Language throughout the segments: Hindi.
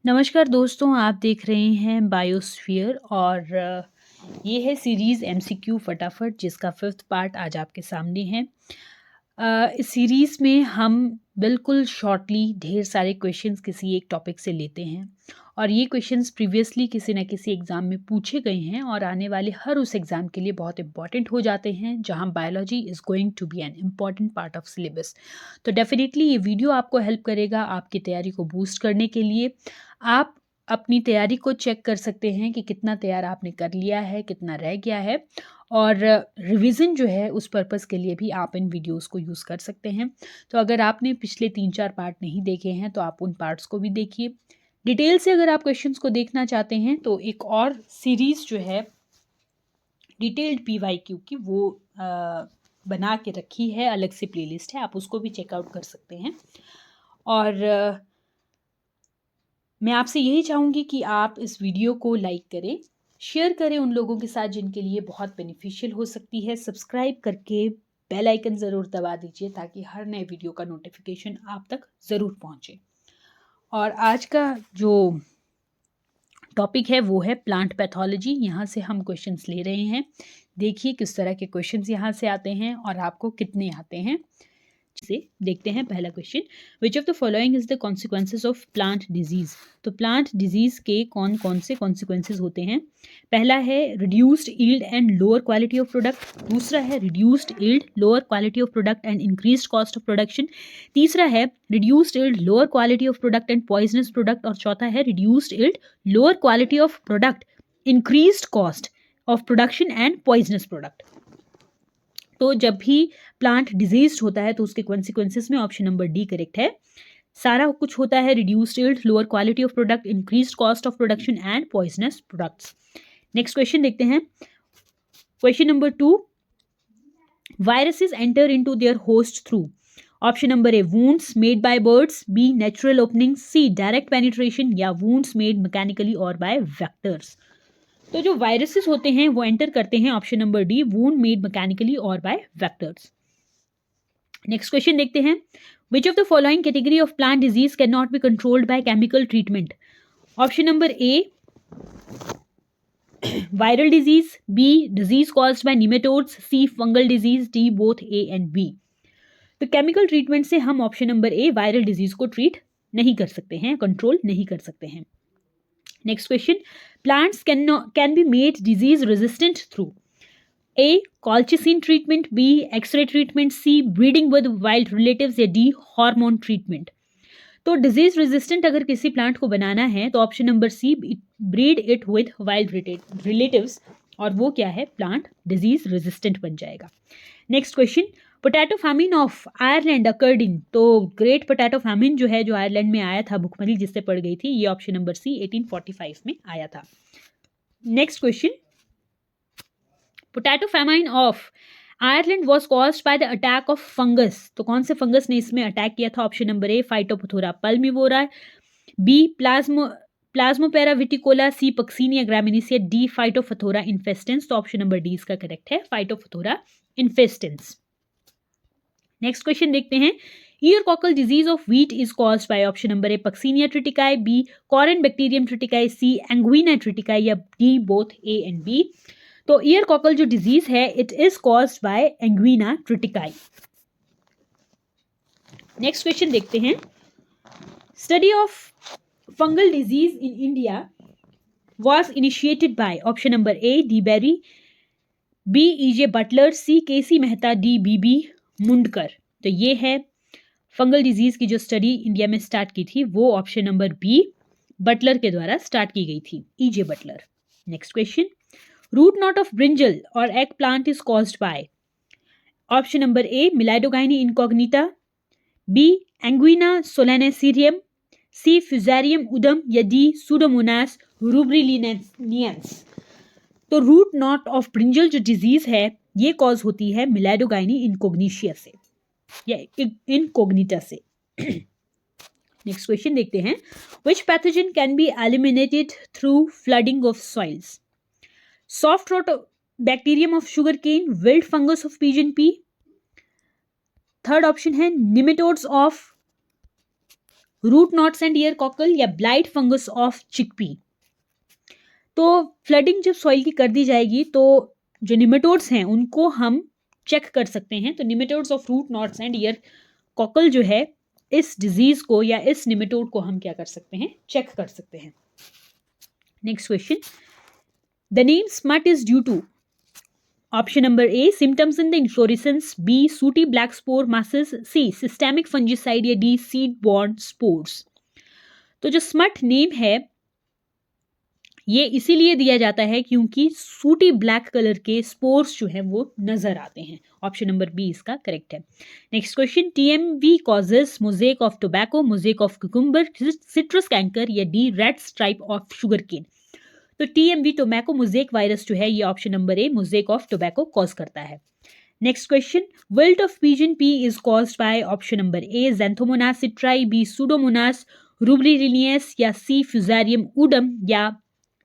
नमस्कार दोस्तों, आप देख रहे हैं बायोस्फीयर और ये है सीरीज़ एमसीक्यू फटाफट जिसका 5th पार्ट आज आपके सामने है। इस सीरीज़ में हम बिल्कुल शॉर्टली ढेर सारे क्वेश्चंस किसी एक टॉपिक से लेते हैं और ये क्वेश्चंस प्रीवियसली किसी न किसी एग्ज़ाम में पूछे गए हैं और आने वाले हर उस एग्ज़ाम के लिए बहुत इंपॉर्टेंट हो जाते हैं जहाँ biology is going to be an important part of syllabus. तो डेफिनेटली ये वीडियो आपको हेल्प करेगा आपकी तैयारी को बूस्ट करने के लिए। आप अपनी तैयारी को चेक कर सकते हैं कि कितना तैयार आपने कर लिया है, कितना रह गया है और रिवीजन जो है उस पर्पस के लिए भी आप इन वीडियोस को यूज़ कर सकते हैं। तो अगर आपने पिछले 3-4 पार्ट नहीं देखे हैं तो आप उन पार्ट्स को भी देखिए। डिटेल से अगर आप क्वेश्चंस को देखना चाहते हैं तो एक और सीरीज़ जो है डिटेल्ड पीवाईक्यू की वो बना के रखी है, अलग से प्लेलिस्ट है, आप उसको भी चेकआउट कर सकते हैं। और मैं आपसे यही चाहूँगी कि आप इस वीडियो को लाइक करें, शेयर करें उन लोगों के साथ जिनके लिए बहुत बेनिफिशियल हो सकती है। सब्सक्राइब करके बेल आइकन ज़रूर दबा दीजिए ताकि हर नए वीडियो का नोटिफिकेशन आप तक ज़रूर पहुँचे। और आज का जो टॉपिक है वो है प्लांट पैथोलॉजी। यहाँ से हम क्वेश्चंस ले रहे हैं। देखिए किस तरह के क्वेश्चंस यहाँ से आते हैं और आपको कितने आते हैं। से देखते हैं पहला question, which of the following is the consequences of plant disease. तो प्लांट डिजीज के कौन कौन से कॉन्सिक्वेंसेज होते हैं। पहला है reduced yield and lower quality of product, दूसरा है reduced yield lower quality of product and increased cost of production, तीसरा है reduced yield lower quality of product and poisonous product और चौथा है reduced yield lower quality of product increased cost of production and poisonous product. तो जब भी प्लांट डिजीज होता है तो उसके कॉन्सिक्वेंसेस में ऑप्शन नंबर डी करेक्ट है। सारा कुछ होता है reduced yield, lower quality of product, increased cost of production and poisonous products. Next question देखते हैं। Question number 2, viruses enter into their host through. Option number a wounds made by birds, b natural opening, c direct penetration या वुंड्स मेड मैकेनिकली और बाय वेक्टर्स। तो जो वायरसेस होते हैं वो एंटर करते हैं option number d, wound made mechanically और बाय वेक्टर्स। नेक्स्ट क्वेश्चन देखते हैं, which of the following category of plant disease can not be controlled by chemical treatment. Option number a viral disease, b disease caused by nematodes, c fungal disease, d both a and b. तो केमिकल ट्रीटमेंट से हम option number a viral disease को ट्रीट नहीं कर सकते हैं, कंट्रोल नहीं कर सकते हैं। Next question, plants can be made disease resistant through A. colchicine treatment, B. X-ray treatment, C. breeding with wild relatives या D. hormone treatment। तो डिजीज रेजिस्टेंट अगर किसी प्लांट को बनाना है तो option number c, breed it with wild relatives, और वो क्या है, प्लांट डिजीज रेजिस्टेंट बन जाएगा। Next question, potato famine of Ireland occurred in. तो ग्रेट पोटैटो फैमिन जो है, जो आयरलैंड में आया था, भुखमरी जिससे पड़ गई थी, ये ऑप्शन नंबर सी 1845 में आया था। Next question, potato famine of Ireland was caused by the attack of fungus. तो कौन से फंगस ने इसमें अटैक किया था। Option number a Phytophthora palmivora, b Plasmopara viticola, c Puccinia graminis, d Phytophthora infestans. तो ऑप्शन नंबर डी इसका करेक्ट है, फाइटोफथोरा इन्फेस्टेंस। नेक्स्ट क्वेश्चन देखते हैं, ear cockle disease of wheat is caused by option number a Puccinia tritici, b Corynebacterium tritici, C एंग्विना tritici या d both a and b. तो ईयरकॉकल जो डिजीज है it is caused by Anguina tritici. Next question देखते हैं, study of fungal disease in India was initiated by option number a de Bary, b E.J. Butler, c के.सी. Mehta, d B Mundkur. तो ये है फंगल डिजीज की जो स्टडी इंडिया में स्टार्ट की थी वो ऑप्शन नंबर बी बटलर के द्वारा स्टार्ट की गई थी, E.J. Butler. Next question, root knot of brinjal और eggplant is caused by option number a Meloidogyne incognita, b Anguina solanacearum, c Fusarium udum या डी सूडोमोनास रूब्रिलिनियंस। तो रूट नॉट ऑफ ब्रिंजल जो डिजीज है ये कॉज होती है मिलाइडोगाइनी इनकोग्निशिया से या इनकोग्निटा से। नेक्स्ट क्वेश्चन देखते हैं, which pathogen can be eliminated through flooding of soils. Soft rot bacterium of sugar cane, wilt fungus of pigeon pea. Third option है nematodes of root knots and ear cockle या ब्लाइट फंगस ऑफ चिकपी। तो फ्लडिंग जब सॉइल की कर दी जाएगी तो जो निमेटोड्स हैं उनको हम चेक कर सकते हैं। तो nematodes of root knots and ear cockle जो है इस डिजीज को या इस निमेटोड को हम क्या कर सकते हैं, चेक कर सकते हैं। Next question, the name smut is due to option number A symptoms in the inflorescence, B sooty black spore masses, C systemic fungicide या डी सीड बॉर्न स्पोर्स। तो जो स्मट नेम है ये इसीलिए दिया जाता है क्योंकि सूटी ब्लैक कलर के स्पोर्स जो हैं वो नजर आते हैं। ऑप्शन नंबर बी इसका करेक्ट है। Next question, TMV causes mosaic of tobacco, mosaic of cucumber, citrus canker या d red stripe of sugar cane. तो टीएमवी टोबैको मोजेक वायरस जो है ये option number a mosaic of tobacco cause करता है। Next question, wilt of pigeon pea is caused by option number a Xanthomonas citri, b Pseudomonas rubrilineans या सी फ्यूजारियम ऊडम या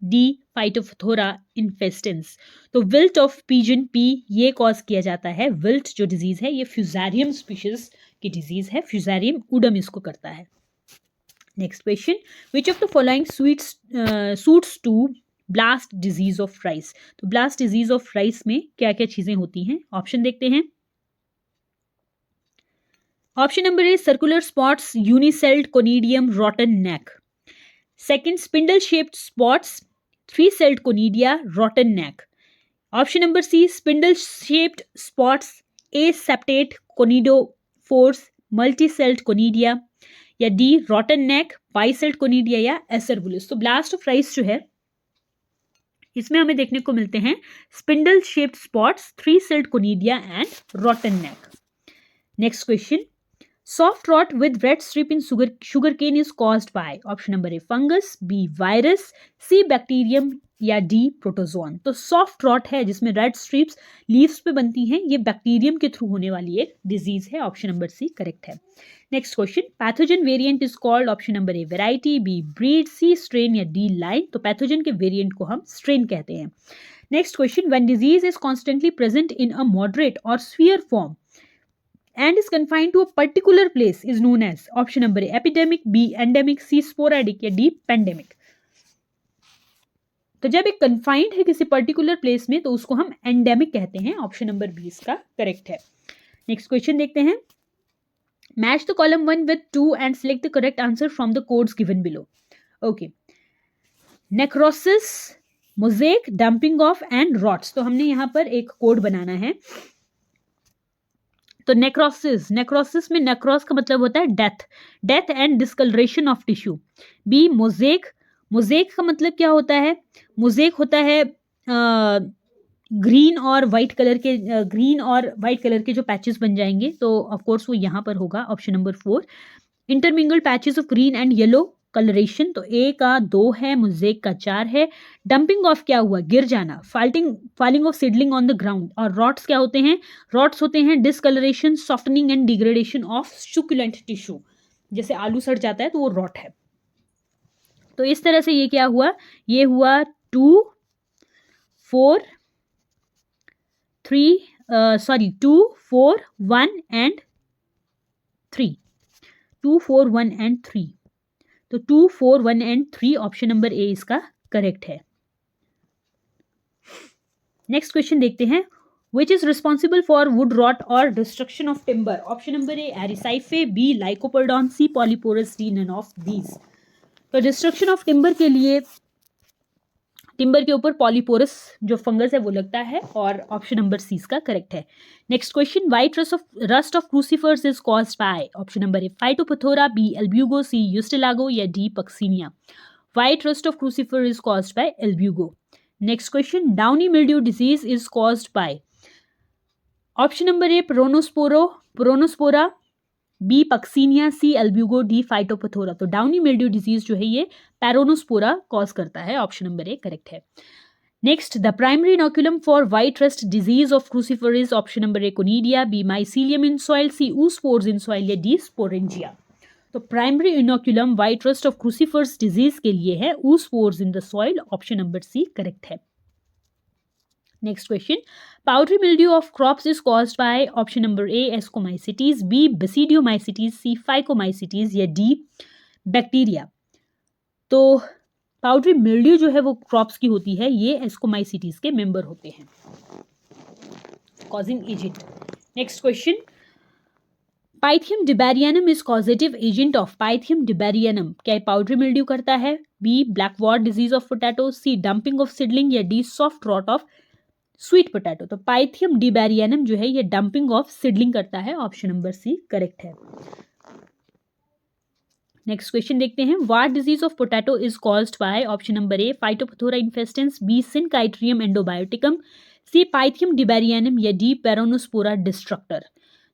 डी फाइटोफथोरा इन्फेस्टेंस। तो विल्ट ऑफ पिजन पी ये कॉज किया जाता है, विल्ट जो डिजीज है ये फ्यूजारियम स्पीशीज की डिजीज है, फ्यूजारियम ऊडम इसको करता है। Next question, which of the following suits to blast disease of rice. तो ब्लास्ट डिजीज ऑफ राइस में क्या क्या चीजें होती हैं, ऑप्शन देखते हैं। Option number a circular spots, unicelled conidium, rotten neck. Second spindle shaped spots, three celled conidia, rotten neck. Option number c spindle shaped spots, aseptate conidiophores, multi celled conidia या d rotten neck, bicelled conidia या एसरबुलस। तो ब्लास्ट ऑफ राइस जो है इसमें हमें देखने को मिलते हैं spindle shaped spots, three celled conidia and रॉटन neck. Next question, soft rot with red strip in sugarcane is caused by option number A fungus, B virus, C bacterium या D protozoan। तो soft rot है जिसमें रेड स्ट्रिप्स लीव्स पे बनती हैं, ये बैक्टीरियम के थ्रू होने वाली एक डिजीज है, ऑप्शन नंबर सी करेक्ट है। Next question, pathogen variant is called option number a variety, b breed, c strain या डी लाइन। तो पैथोजन के वेरिएंट को हम स्ट्रेन कहते हैं। Next question, when disease is constantly present in a moderate और severe form and is confined to a particular place is known as option number A epidemic, B endemic, C sporadic या D pandemic। तो जब एक confined है किसी particular place में तो उसको हम endemic कहते हैं, ऑप्शन नंबर बी इसका करेक्ट है। नेक्स्ट क्वेश्चन देखते हैं, match the column 1 with 2 and select the correct answer from the codes given below। Okay, necrosis, mosaic, dumping of and rots. तो हमने यहाँ पर एक कोड बनाना है। तो नेक्रोसिस में नेक्रोस का मतलब होता है death and discoloration of tissue. B mosaic का मतलब क्या होता है, मोजेक होता है ग्रीन और वाइट कलर के जो पैचेस बन जाएंगे, तो ऑफ कोर्स वो यहाँ पर होगा option number 4। Intermingle patches of green and yellow colouration, तो ए का 2 है, मोजेक का 4 है। डंपिंग ऑफ क्या हुआ, गिर जाना, falling of seedling on the ground. और रॉट्स क्या होते हैं, रॉट्स होते हैं discolouration, softening and degradation of succulent tissue, जैसे आलू सड़ जाता है तो वो रॉट है। तो इस तरह से ये क्या हुआ, ये हुआ 2 4 1 एंड 3, 2 4 1 एंड 3। तो 2 4 1 एंड 3 ऑप्शन नंबर ए इसका करेक्ट है। नेक्स्ट क्वेश्चन देखते हैं, which is responsible for wood rot और destruction of timber. Option number a Erysiphe, b Lycoperdon, c Polyporus, d none of these. तो डिस्ट्रक्शन ऑफ टिम्बर के लिए टिम्बर के ऊपर पॉलीपोरस जो फंगस है वो लगता है, और ऑप्शन नंबर सी इसका करेक्ट है। Next question, white rust of crucifers is caused by option number a Phytophthora, b Albugo, c Ustilago या d Puccinia. White rust of crucifer is caused by Albugo. Next question, downy mildew disease is caused by option number a Peronospora, b Puccinia, c Albugo, d Phytophthora. तो डाउनी मिल्ड्यू डिजीज जो है ये पैरोनोस्पोरा कॉज करता है, ऑप्शन नंबर ए करेक्ट है। Next, the primary inoculum for white rust disease of crucifer is option number a conidia, b mycelium in soil, c oospores in soil या डी स्पोरेंजिया। तो primary inoculum white rust of crucifers disease के लिए है oospores in the soil, option number c correct है। Next question, powdery mildew of crops is caused by option number A ascomycetes, B basidiomycetes, C phycomycetes या D बैक्टीरिया। तो पाउडरी मिल्ड्यू जो है वो क्रॉप्स की होती है, ये एस्कोमाइसीटीज के मेंबर होते हैं, causing agent. Next question, Pythium debaryanum is causative agent of. Pythium debaryanum क्या पाउडरी मिल्ड्यू करता है? B black wart disease of potato, c damping off seedling, या d soft rot of sweet potato. तो पाइथियम डिबेरियनम जो है ये डंपिंग ऑफ सीडलिंग करता है, ऑप्शन नंबर सी करेक्ट है। नेक्स्ट क्वेश्चन देखते हैं, what disease of potato is caused by? Option number a Phytophthora infestans, B Synchytrium endobioticum, C Pythium debaryanum, या डी पेरोनोस्पोरा डिस्ट्रक्टर।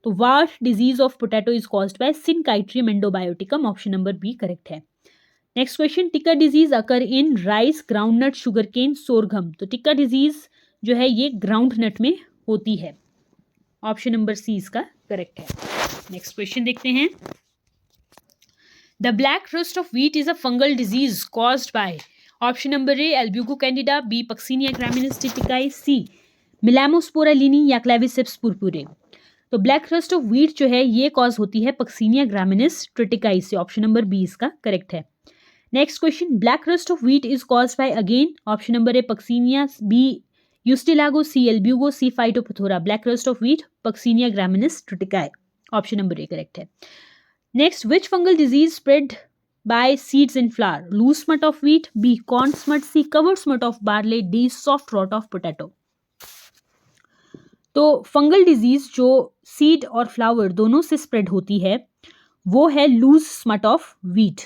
तो what disease of potato is caused by Synchytrium endobioticum, option number B correct है। Next question, tikka disease occur in rice, groundnut, sugarcane, sorghum. तो टिक्का डिजीज जो है ये ग्राउंडनट में होती है, ऑप्शन नंबर सी इसका करेक्ट है। नेक्स्ट क्वेश्चन देखते हैं, the black rust of wheat is a fungal disease caused by. Option number A Albugo candida, B Puccinia graminis टिटिकाई, सी मिलामोस्पोरा लिनी, या क्लेविसेप्स पुरपुरे। तो ब्लैक रस्ट ऑफ व्हीट जो है ये कॉज होती है पक्सिनिया ग्रामिनिस ट्रिटिकाई से, ऑप्शन नंबर बी इसका करेक्ट है। Next question, black rust of wheat is caused by again. Option number A Puccinia, B Ustilago, C Albugo, C Phytophthora. Black rust of wheat Puccinia graminis tritici, option number A correct है। Next, which fungal disease spread by seeds in flower? Loose smut of wheat, B corn smut, C covered smut of barley, D soft rot of potato. तो फंगल डिजीज जो सीड और फ्लावर दोनों से स्प्रेड होती है वो है loose smut of wheat,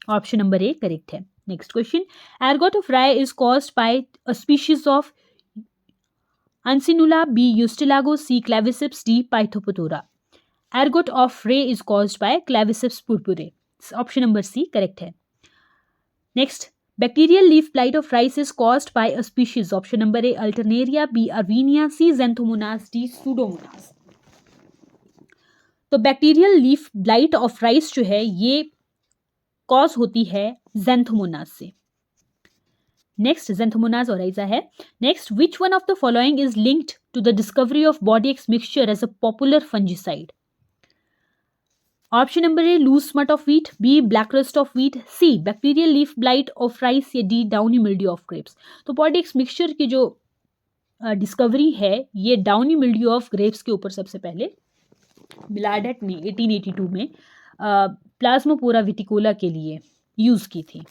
option number A correct है। Next question, ergot of rye is caused by a species of Ansinula, B. Eustilago, C. Claviceps, D. Pythopothora. Ergot of ray is caused by Claviceps purpurae. Option number C correct है. Next, bacterial leaf blight of rice is caused by a species. Option number A Alternaria, B. Arvinia, C. Xanthomonas, D. Pseudomonas. तो bacterial leaf blight of rice जो है ये कॉज होती है ज़ैंथोमोनास से. नेक्स्ट ज़ैंथोमोनास ओराइजा है. Next, which one of the following is linked to the discovery of Bordeaux mixture as a popular fungicide? Option number A loose smut of wheat, B black rust of wheat, C bacterial leaf blight of rice, या D downy mildew of grapes. तो बॉडी एक्स मिक्सचर की जो डिस्कवरी है ये डाउनी मिल्ड्यू ऑफ ग्रेप्स के ऊपर सबसे पहले मिलार्डेट ने 1882 में प्लाज्मोपोरा विटिकोला के लिए यूज की थी.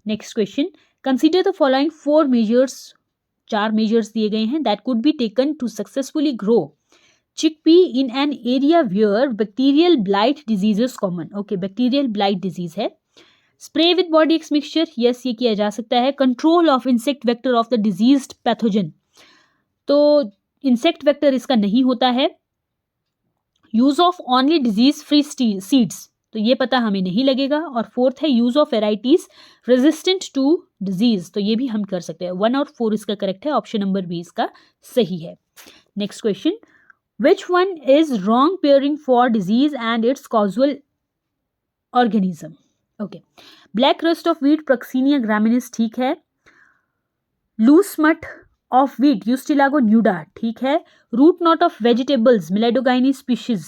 Next question, consider the following 4 measures, 4 measures दिए गए हैं that could be taken to successfully grow chickpea in an area where bacterial blight disease is common. Okay, bacterial blight disease है. Spray with Bordeaux mixture, yes ये किया जा सकता है. Control of insect vector of the diseased pathogen, तो इंसेक्ट वेक्टर इसका नहीं होता है. Use of only disease free seeds, तो ये पता हमें नहीं लगेगा. और फोर्थ है use of varieties resistant to disease, तो ये भी हम कर सकते हैं. 1 और 4 इसका करेक्ट है. ऑप्शन नंबर बी इसका सही है. Next question, which one is wrong pairing for disease and its causal organism? Okay, black rust of wheat Puccinia graminis ठीक है. Loose smut of wheat Ustilago nuda ठीक है. Root knot of vegetables Meloidogyne species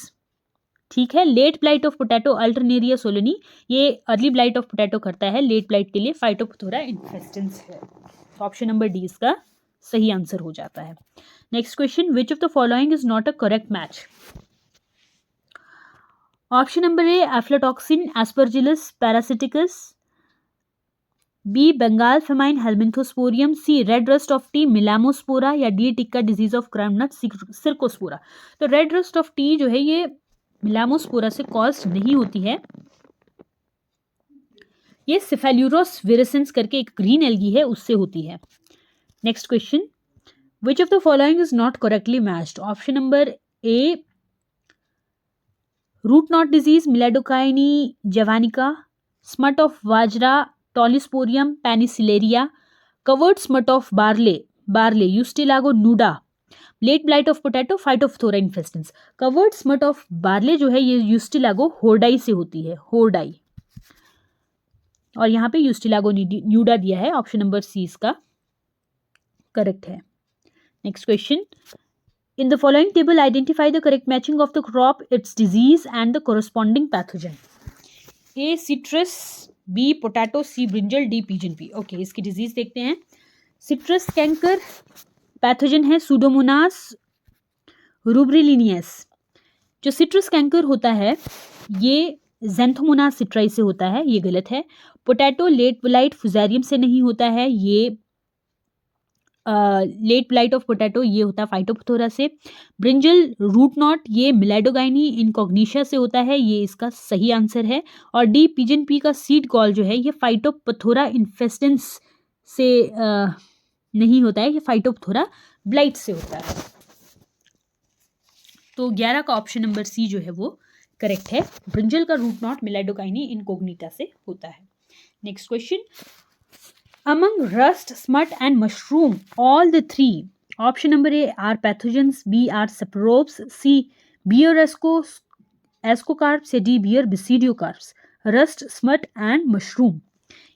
ठीक है. Late blight of potato Alternaria solani, ये अर्ली ब्लाइट ऑफ पोटैटो करता है. लेट ब्लाइट के लिए फाइटोपथोरा इन्फेस्टेंस है. ऑप्शन नंबर डी इसका सही आंसर हो जाता है. Next question, which of the following is not a correct match? Option number A aflatoxin Aspergillus parasiticus, B Bengal famine Helminthosporium, C red rust of tea Melampsora, या D tikka disease of groundnut Cercospora. तो रेड रस्ट ऑफ टी जो है ये मिलामोस्पोरा से कॉज नहीं होती है, ये सिफेल्यूरोस विरेसेंस करके एक ग्रीन एल्गी है उससे होती है. Next question, which of the following is not correctly matched? Option number A root knot disease Meloidogyne javanica, smut of bajra Tolyposporium penicillariae, covered smut of barley Ustilago nuda, late blight of potato Phytophthora infestans. Covered smut of barley जो है ये यूस्टिलागो होर्डाई से होती है, होर्डाई, और यहाँ पे यूस्टिलागो न्यूडा दिया है. ऑप्शन नंबर सी इसका करेक्ट है. Next question, in the following table identify the correct matching of the crop, its disease and the corresponding pathogen. A citrus, B potato, C brinjal, D pigeon pea. Okay, इसकी डिजीज देखते हैं। सिट्रस कैंकर पैथोजन है सूडोमोनास रूब्रिलिनियस। जो सिट्रस कैंकर होता है ये ज़ैंथोमोनास सिट्राई से होता है, ये गलत है। पोटैटो लेट ब्लाइट फुजारियम से नहीं होता है, ये लेट ब्लाइट ऑफ पोटैटो ये होता है फाइटोप्थोरा से। ब्रिंजल रूट नॉट ये मिलेडोगाइनी इनकॉग्निशिया से होता है, ये इसका सही आंसर है। और डी पिजन पी का सीड गॉल जो है ये फाइटोप्थोरा इन्फेस्टेंस से नहीं होता है, ये फाइटोप्थोरा ब्लाइट से होता है। तो 11 का ऑप्शन नंबर सी जो है वो करेक्ट है। ब्रिंजल का रूट नॉट मिलेडोगाइनी इनकॉग्निटा से होता है। Next question, among rust, smut and mushroom, all the three, option number A are pathogens, B are saprobes, C beer ascocarps, D beer basidiocarps। rust, smut and mushroom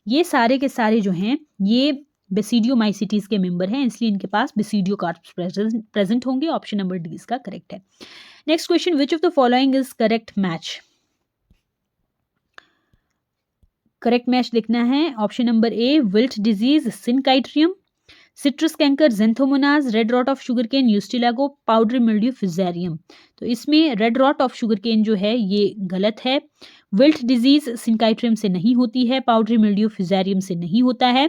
ये सारे के सारे जो हैं ये बेसिडियोमाइसिटीज के मेंबर हैं, इसलिए इनके पास बेसिडियोकार्प्स प्रेजेंट होंगे। ऑप्शन नंबर डी इसका करेक्ट है। Next question, which of the following is correct match. Correct match लिखना है। Option number A wilt disease Synchytrium, citrus canker Xanthomonas, red rot of sugar cane Ustilago, powdery mildew Fusarium. तो इसमें red rot of sugar cane जो है ये गलत है। विल्ट डिजीज सिनकाइट्रियम से नहीं होती है, पाउडरी मिल्ड्यू फिजेरियम से नहीं होता है।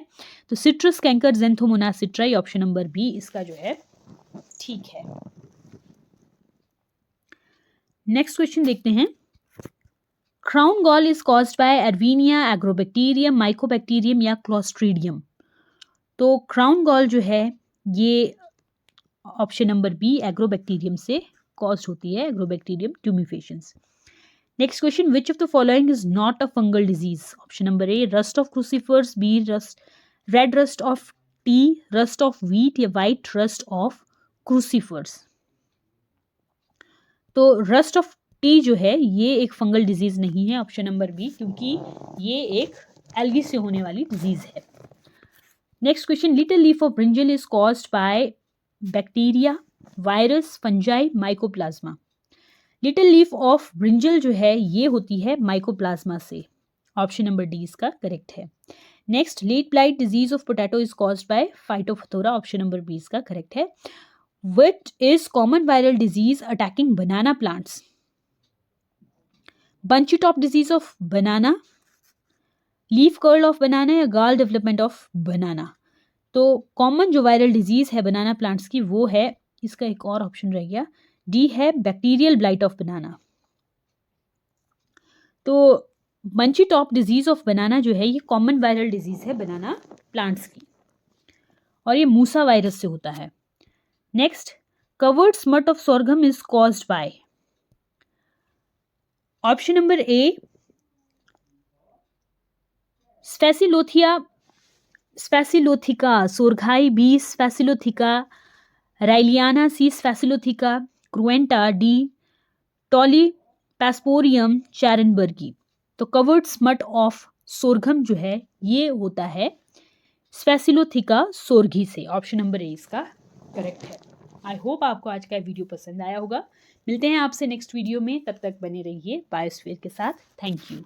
तो citrus canker Xanthomonas citri, option number B इसका जो है ठीक है। नेक्स्ट क्वेश्चन देखते हैं। Crown gall is caused by Erwinia, Agrobacterium, Mycobacterium या क्लोस्ट्रीडियम। तो क्राउन गॉल जो है ये ऑप्शन नंबर बी एग्रोबैक्टीरियम से कॉज होती है, Agrobacterium tumefaciens. Next question, which of the following is not a fungal disease. Option number A rust of crucifers, B red rust of tea, rust of wheat या वाइट रस्ट ऑफ क्रूसीफर्स। तो रस्ट ऑफ टी जो है ये एक फंगल डिजीज नहीं है, ऑप्शन नंबर बी, क्योंकि ये एक एल्गी से होने वाली डिजीज है। Next question, little leaf of brinjal is caused by bacteria, virus, fungi, mycoplasma. Little leaf of brinjal जो है ये होती है माइकोप्लाज्मा से, ऑप्शन नंबर डी इसका करेक्ट है। Next, late blight disease of potato is caused by phytophthora, option number B इसका करेक्ट है। Which is common viral disease attacking banana plants? Bunchy top disease of banana, leaf curl of banana या gall development of banana। तो कॉमन जो वायरल डिजीज है बनाना प्लांट्स की वो है, इसका एक और ऑप्शन रह गया, डी है बैक्टीरियल ब्लाइट ऑफ बनाना। तो bunchy top disease of banana जो है ये कॉमन वायरल डिजीज है बनाना प्लांट्स की, और ये मूसा वायरस से होता है। Next, covered smut of sorghum is caused by, option number A Sphacelotheca sorghi, B Sphacelotheca reiliana, C Sphacelotheca cruenta, D Tolyposporium ehrenbergii. तो कवर्ड स्मट ऑफ सोरघम जो है ये होता है स्फैसिलोथिका सोरघी से, ऑप्शन नंबर ए इसका करेक्ट है। आई होप आपको आज का वीडियो पसंद आया होगा। मिलते हैं आपसे नेक्स्ट वीडियो में, तब तक बने रहिए बायोस्फीयर के साथ। Thank you.